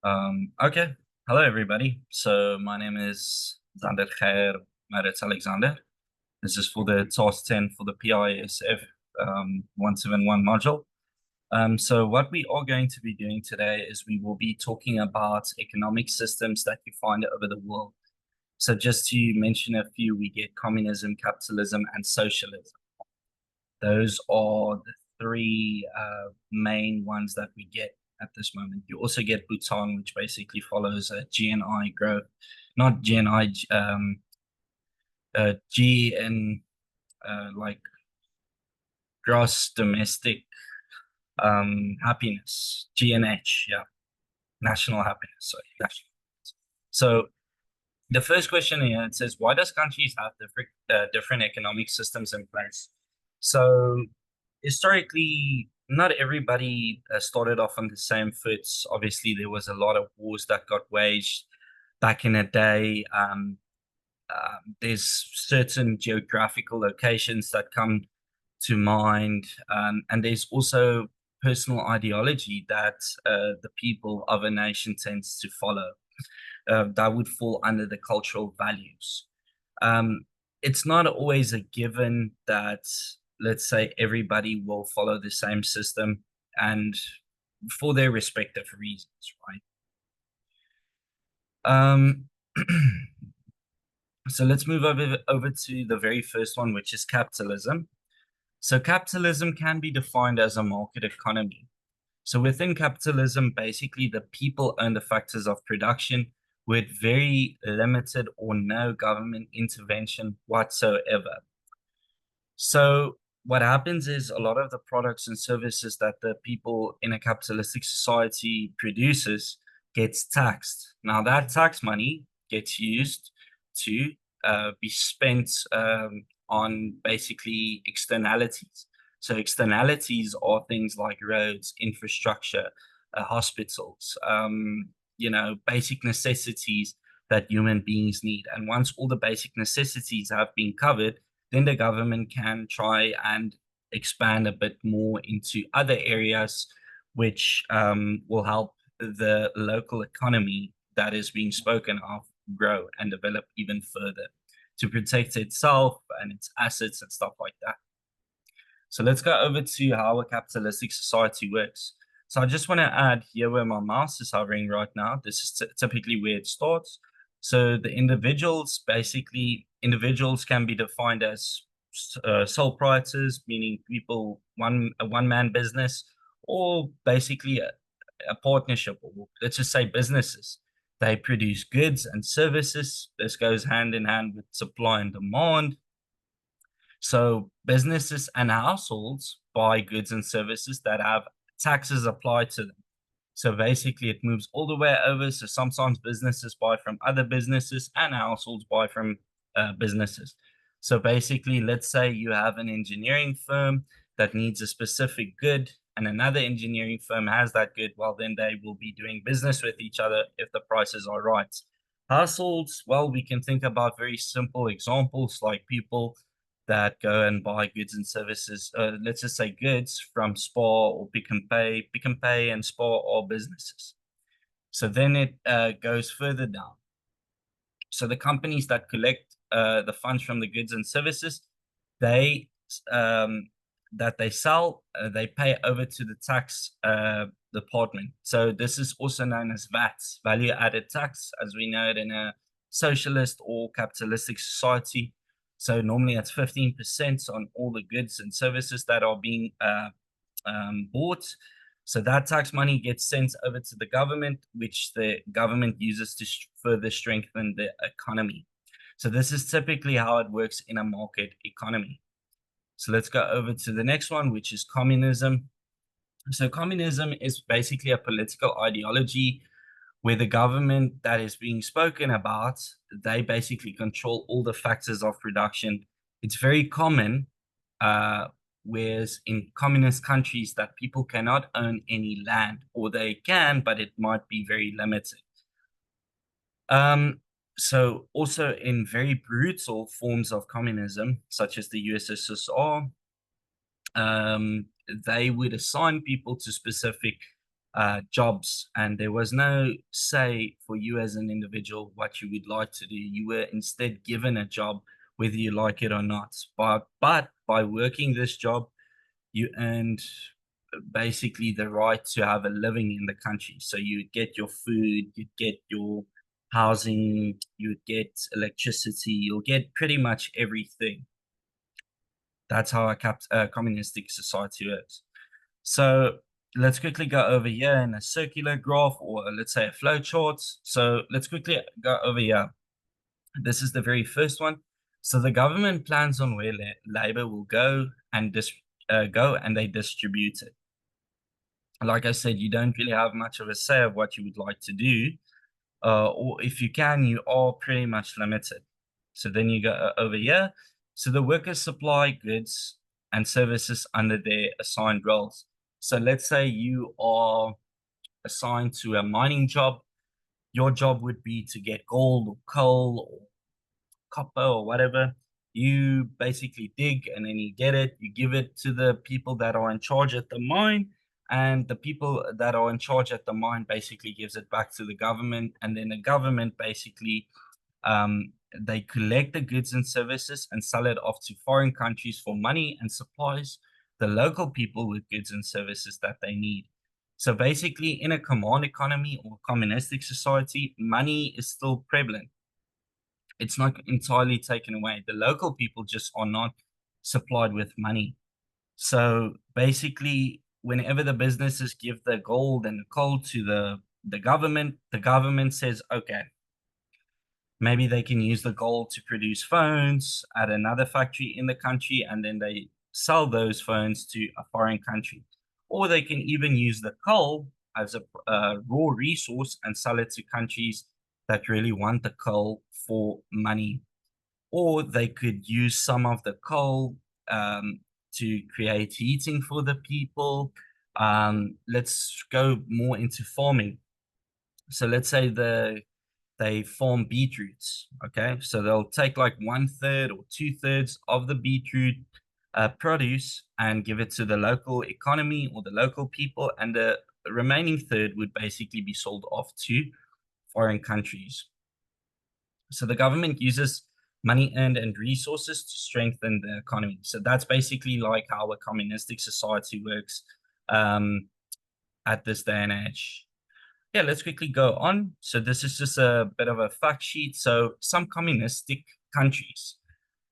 Okay. Hello, everybody. So my name is Geyer Mauritz Alexander. This is for the task 10 for the PISF 171 module. So what we are going to be doing today is we will be talking about economic systems that you find over the world. So just to mention a few, we get communism, capitalism, and socialism. Those are the three main ones that we get at this moment. You also get Bhutan, which basically follows a GNI growth, not GNI, GN, like gross domestic happiness, GNH, yeah, national happiness. Sorry, national. So the first question here, it says, why does countries have different economic systems in place? So historically, not everybody started off on the same foot. Obviously, there was a lot of wars that got waged back in the day. There's certain geographical locations that come to mind, and there's also personal ideology that the people of a nation tends to follow. That would fall under the cultural values. Um, it's not always a given that, let's say, everybody will follow the same system and for their respective reasons, right? Um, so let's move over to the very first one, which is capitalism. So capitalism can be defined as a market economy. So within capitalism, basically the people own the factors of production with very limited or no government intervention whatsoever. So what happens is a lot of the products and services that the people in a capitalistic society produces gets taxed. Now that tax money gets used to be spent on basically externalities. So externalities are things like roads, infrastructure, hospitals, basic necessities that human beings need. And once all the basic necessities have been covered, then the government can try and expand a bit more into other areas, which will help the local economy that is being spoken of grow and develop even further to protect itself and its assets and stuff like that. So let's go over to how a capitalistic society works. So I just want to add here where my mouse is hovering right now. This is typically where it starts. So the individuals can be defined as sole proprietors, meaning people, a one-man business, or basically a partnership, or let's just say businesses. They produce goods and services. This goes hand in hand with supply and demand. So businesses and households buy goods and services that have taxes applied to them. So basically, it moves all the way over. So sometimes businesses buy from other businesses and households buy from businesses. So basically, let's say you have an engineering firm that needs a specific good, and another engineering firm has that good. Well, then they will be doing business with each other if the prices are right. Households, well, we can think about very simple examples like people that go and buy goods and services, let's just say goods from Spar or Pick and Pay and Spar are businesses. So then it goes further down. So the companies that collect the funds from the goods and services, they that they sell, they pay over to the tax department. So this is also known as VAT, value added tax, as we know it in a socialist or capitalistic society. So normally it's 15% on all the goods and services that are being bought. So that tax money gets sent over to the government, which the government uses to further strengthen the economy. So this is typically how it works in a market economy. So let's go over to the next one, which is communism. So communism is basically a political ideology where the government that is being spoken about, they basically control all the factors of production. It's very common, uh, whereas in communist countries that people cannot own any land, or they can, but it might be very limited. Um, so also in very brutal forms of communism, such as the USSR, they would assign people to specific jobs, and there was no say for you as an individual what you would like to do. You were instead given a job, whether you like it or not. But by working this job, you earned basically the right to have a living in the country. So you get your food, you get your housing, you get electricity, you'll get pretty much everything. That's how a communistic society works. So let's quickly go over here in a circular graph, or let's say a flow chart. So let's quickly go over here. This is the very first one. So the government plans on where labor will go and they distribute it. Like I said, you don't really have much of a say of what you would like to do, or if you can, you are pretty much limited. So then you go over here. So the workers supply goods and services under their assigned roles. So let's say you are assigned to a mining job. Your job would be to get gold or coal or copper or whatever. You basically dig and then you get it, you give it to the people that are in charge at the mine, and the people that are in charge at the mine basically gives it back to the government, and then the government basically they collect the goods and services and sell it off to foreign countries for money and supplies the local people with goods and services that they need. So basically, in a command economy or communistic society, money is still prevalent. It's not entirely taken away. The local people just are not supplied with money. So basically, whenever the businesses give the gold and the coal to the government says, okay, maybe they can use the gold to produce phones at another factory in the country, and then they sell those phones to a foreign country. Or they can even use the coal as a raw resource and sell it to countries that really want the coal for money. Or they could use some of the coal to create heating for the people. Let's go more into farming. So let's say they farm beetroots. Okay, so they'll take like 1/3 or 2/3 of the beetroot produce and give it to the local economy or the local people, and the remaining third would basically be sold off to foreign countries. So the government uses money earned and resources to strengthen the economy. So that's basically like how a communistic society works at this day and age. Yeah, let's quickly go on. So this is just a bit of a fact sheet. So some communistic countries,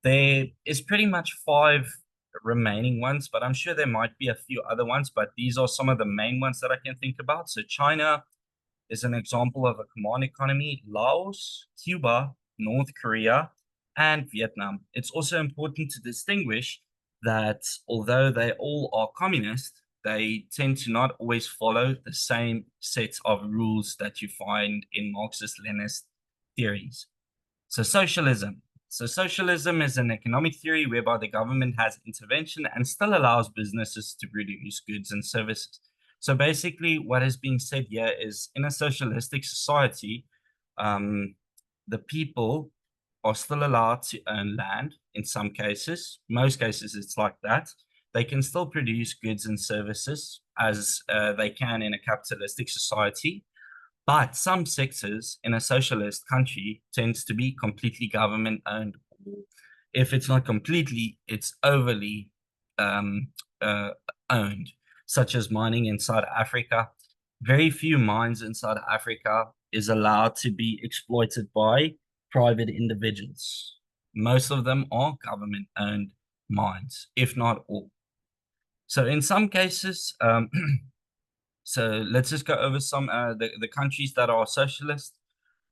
there is pretty much 5 remaining ones, but I'm sure there might be a few other ones, but these are some of the main ones that I can think about. So China is an example of a command economy, Laos, Cuba, North Korea, and Vietnam. It's also important to distinguish that although they all are communist, they tend to not always follow the same set of rules that you find in Marxist-Leninist theories. So socialism. So socialism is an economic theory whereby the government has intervention and still allows businesses to produce goods and services. So basically, what is being said here is in a socialistic society, the people are still allowed to own land in some cases. Most cases, it's like that. They can still produce goods and services as they can in a capitalistic society. But some sectors in a socialist country tends to be completely government owned. If it's not completely, it's overly um, uh, owned, such as mining in South Africa. Very few mines in South Africa is allowed to be exploited by private individuals. Most of them are government owned mines, if not all. So in some cases, so let's just go over some the countries that are socialist.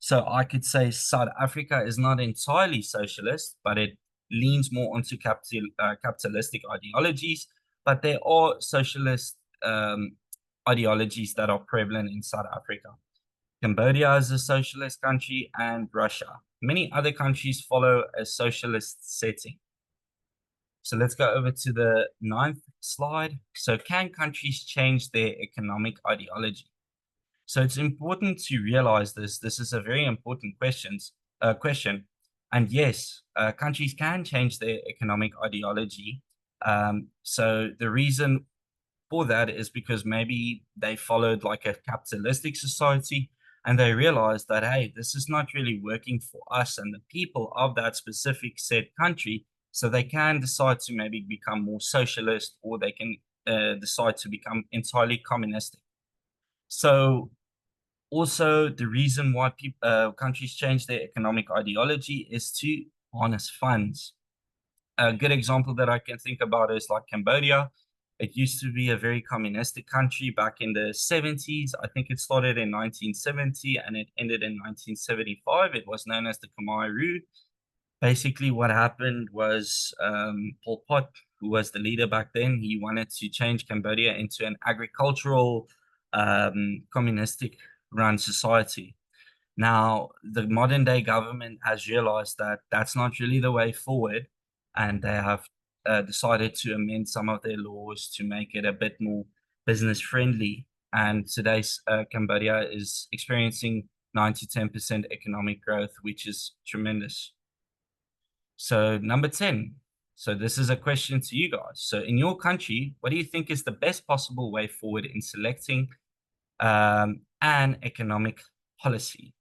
So I could say South Africa is not entirely socialist, but it leans more onto capitalistic ideologies. But there are socialist ideologies that are prevalent in South Africa. Cambodia is a socialist country, and Russia. Many other countries follow a socialist setting. So let's go over to the 9th slide. So can countries change their economic ideology? So it's important to realize this. This is a very important question. And yes, countries can change their economic ideology. So the reason for that is because maybe they followed like a capitalistic society and they realized that, hey, this is not really working for us and the people of that specific said country. So they can decide to maybe become more socialist, or they can decide to become entirely communistic. So also, the reason why countries change their economic ideology is to harness funds. A good example that I can think about is like Cambodia. It used to be a very communistic country back in the 70s. I think it started in 1970 and it ended in 1975. It was known as the Khmer Rouge. Basically, what happened was Pol Pot, who was the leader back then, he wanted to change Cambodia into an agricultural, communistic run society. Now, the modern day government has realized that that's not really the way forward, and they have decided to amend some of their laws to make it a bit more business friendly. And today's Cambodia is experiencing 9 to 10% economic growth, which is tremendous. So, number 10. So, this is a question to you guys. So, in your country, what do you think is the best possible way forward in selecting an economic policy?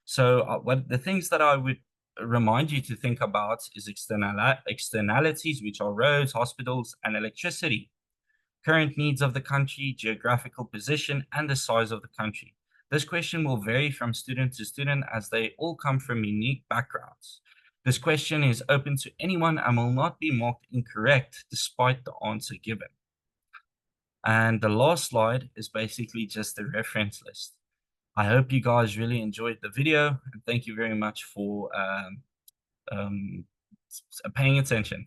So, what the things that I would remind you to think about is externalities, which are roads, hospitals, and electricity, current needs of the country, geographical position, and the size of the country. This question will vary from student to student as they all come from unique backgrounds. This question is open to anyone and will not be marked incorrect despite the answer given. And the last slide is basically just a reference list. I hope you guys really enjoyed the video, and thank you very much for paying attention.